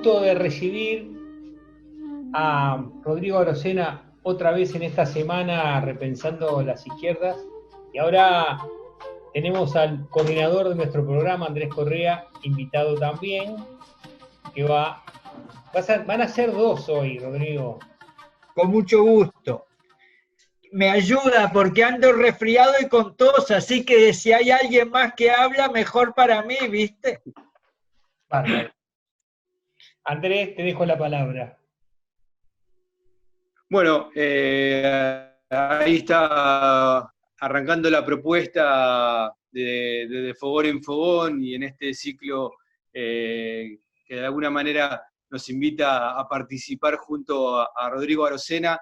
gusto de recibir a Rodrigo Arocena otra vez en esta semana repensando las izquierdas. Y ahora tenemos al coordinador de nuestro programa, Andrés Correa, invitado también, que van a ser dos hoy, Rodrigo. Con mucho gusto. Me ayuda porque ando resfriado y con tos, así que si hay alguien más que habla, mejor para mí, ¿viste? Bárbaro. Andrés, te dejo la palabra. Bueno, ahí está arrancando la propuesta de Fogón en Fogón y en este ciclo que de alguna manera nos invita a participar junto a Rodrigo Arocena.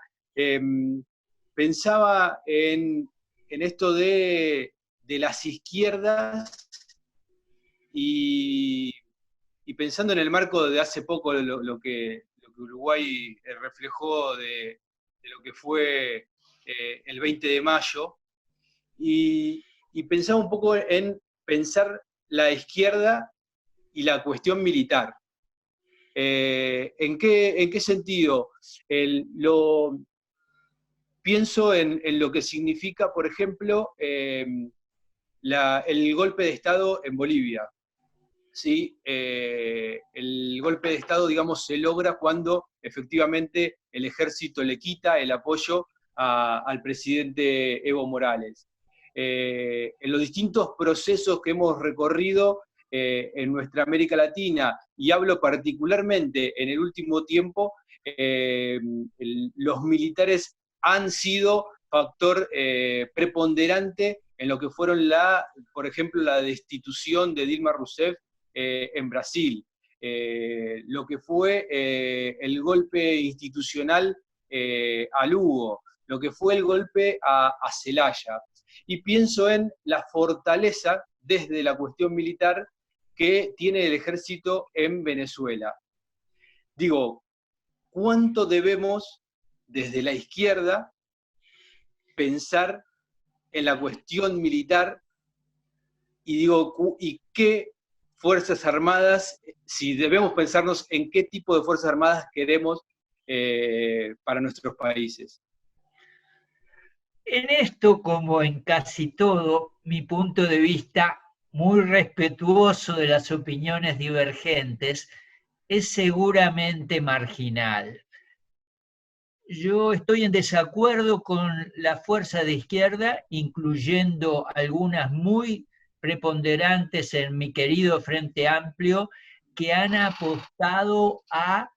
Pensaba en esto de las izquierdas y pensando en el marco de hace poco lo que Uruguay reflejó de lo que fue el 20 de mayo, y pensaba un poco en pensar la izquierda y la cuestión militar. ¿En qué sentido? Pienso en lo que significa, por ejemplo, el golpe de Estado en Bolivia. ¿Sí? El golpe de Estado, digamos, se logra cuando efectivamente el ejército le quita el apoyo al presidente Evo Morales. En los distintos procesos que hemos recorrido en nuestra América Latina, y hablo particularmente en el último tiempo, los militares han sido factor preponderante en lo que fueron por ejemplo, la destitución de Dilma Rousseff en Brasil, lo que fue el golpe institucional a Lugo, lo que fue el golpe a Celaya. Y pienso en la fortaleza desde la cuestión militar que tiene el ejército en Venezuela. Digo, ¿cuánto debemos desde la izquierda pensar en la cuestión militar? Y digo, ¿y qué Fuerzas Armadas, si debemos pensarnos en qué tipo de Fuerzas Armadas queremos para nuestros países? En esto, como en casi todo, mi punto de vista, muy respetuoso de las opiniones divergentes, es seguramente marginal. Yo estoy en desacuerdo con la fuerza de izquierda, incluyendo algunas muy preponderantes en mi querido Frente Amplio, que han apostado a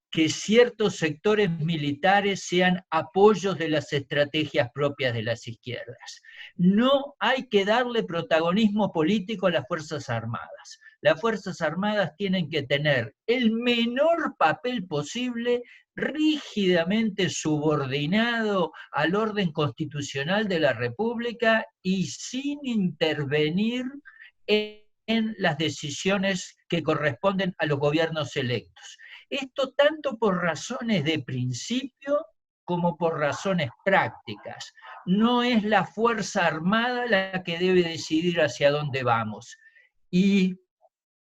que ciertos sectores militares sean apoyos de las estrategias propias de las izquierdas. No hay que darle protagonismo político a las Fuerzas Armadas. Las Fuerzas Armadas tienen que tener el menor papel posible, rígidamente subordinado al orden constitucional de la República y sin intervenir en las decisiones que corresponden a los gobiernos electos. Esto tanto por razones de principio como por razones prácticas. No es la Fuerza Armada la que debe decidir hacia dónde vamos. Y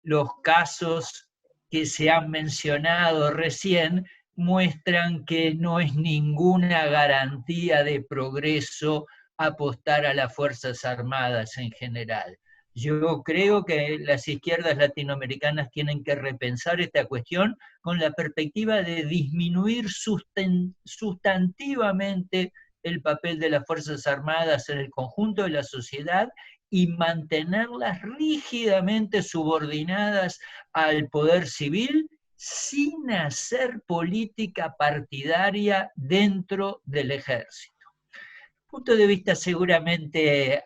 los casos que se han mencionado recién muestran que no es ninguna garantía de progreso apostar a las Fuerzas Armadas en general. Yo creo que las izquierdas latinoamericanas tienen que repensar esta cuestión con la perspectiva de disminuir sustantivamente el papel de las Fuerzas Armadas en el conjunto de la sociedad y mantenerlas rígidamente subordinadas al poder civil sin hacer política partidaria dentro del ejército. Punto de vista seguramente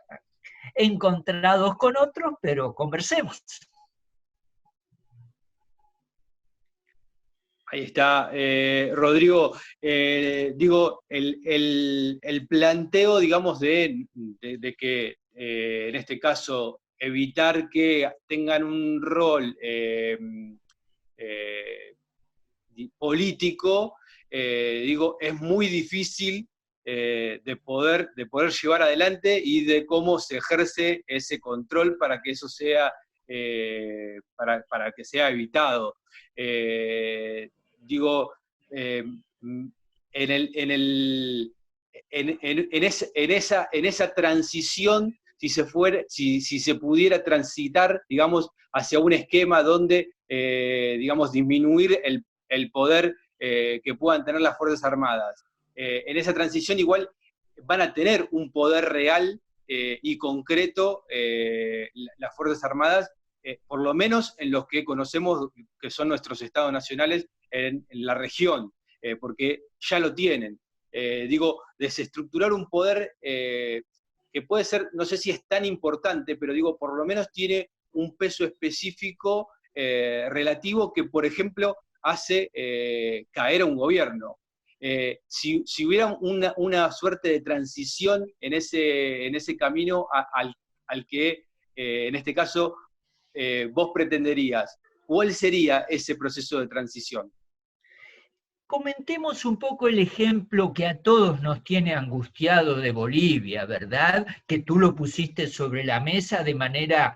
encontrados con otros, pero conversemos. Ahí está, Rodrigo. Digo, el planteo, digamos, de que en este caso evitar que tengan un rol político, digo, es muy difícil de poder llevar adelante y de cómo se ejerce ese control para que eso sea para que sea evitado. Digo, en esa transición, si se pudiera transitar, digamos, hacia un esquema donde, digamos, disminuir el poder que puedan tener las Fuerzas Armadas. En esa transición igual van a tener un poder real y concreto las Fuerzas Armadas, por lo menos en los que conocemos que son nuestros estados nacionales en la región, porque ya lo tienen. Digo, desestructurar un poder que puede ser, no sé si es tan importante, pero digo, por lo menos tiene un peso específico relativo que, por ejemplo, hace caer a un gobierno. Si hubiera una suerte de transición en ese camino al que, en este caso, vos pretenderías, ¿cuál sería ese proceso de transición? Comentemos un poco el ejemplo que a todos nos tiene angustiado de Bolivia, ¿verdad? Que tú lo pusiste sobre la mesa de manera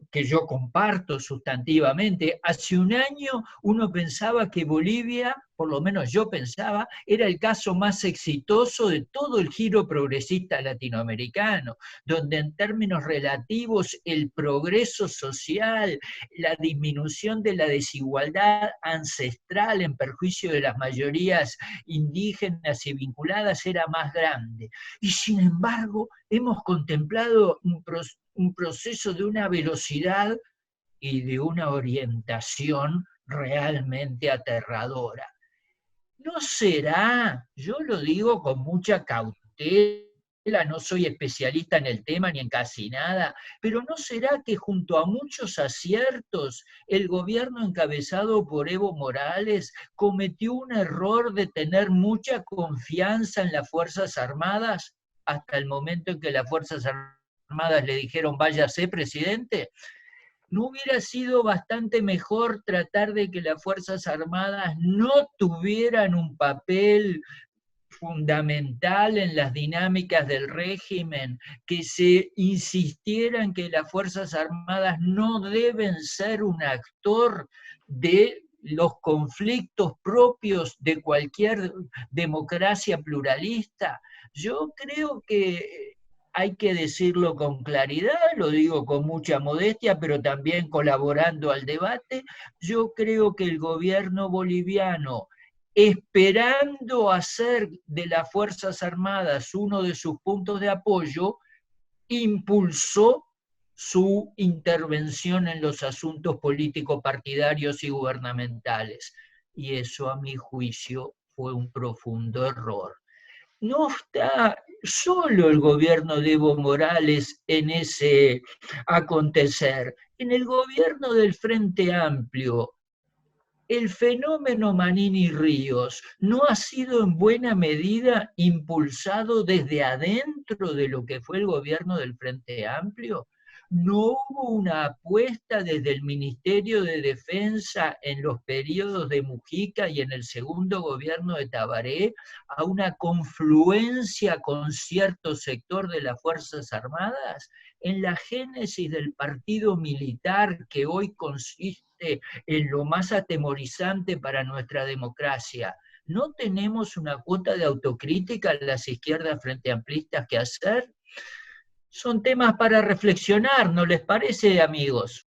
que yo comparto sustantivamente. Hace un año uno pensaba que Bolivia, por lo menos yo pensaba, era el caso más exitoso de todo el giro progresista latinoamericano, donde en términos relativos el progreso social, la disminución de la desigualdad ancestral en perjuicio de las mayorías indígenas y vinculadas era más grande. Y sin embargo, hemos contemplado un proceso de una velocidad y de una orientación realmente aterradora. ¿No será, yo lo digo con mucha cautela, no soy especialista en el tema ni en casi nada, pero ¿no será que junto a muchos aciertos el gobierno encabezado por Evo Morales cometió un error de tener mucha confianza en las Fuerzas Armadas hasta el momento en que las Fuerzas Armadas le dijeron váyase, presidente? ¿No hubiera sido bastante mejor tratar de que las Fuerzas Armadas no tuvieran un papel fundamental en las dinámicas del régimen, que se insistiera en que las Fuerzas Armadas no deben ser un actor de los conflictos propios de cualquier democracia pluralista? Yo creo que hay que decirlo con claridad, lo digo con mucha modestia, pero también colaborando al debate. Yo creo que el gobierno boliviano, esperando hacer de las Fuerzas Armadas uno de sus puntos de apoyo, impulsó su intervención en los asuntos político-partidarios y gubernamentales. Y eso, a mi juicio, fue un profundo error. No está solo el gobierno de Evo Morales en ese acontecer. En el gobierno del Frente Amplio, el fenómeno Manini Ríos no ha sido en buena medida impulsado desde adentro de lo que fue el gobierno del Frente Amplio. No hubo una apuesta desde el Ministerio de Defensa en los periodos de Mujica y en el segundo gobierno de Tabaré a una confluencia con cierto sector de las Fuerzas Armadas en la génesis del partido militar que hoy consiste en lo más atemorizante para nuestra democracia. ¿No tenemos una cuota de autocrítica en las izquierdas frente amplistas que hacer? Son temas para reflexionar, ¿no les parece, amigos?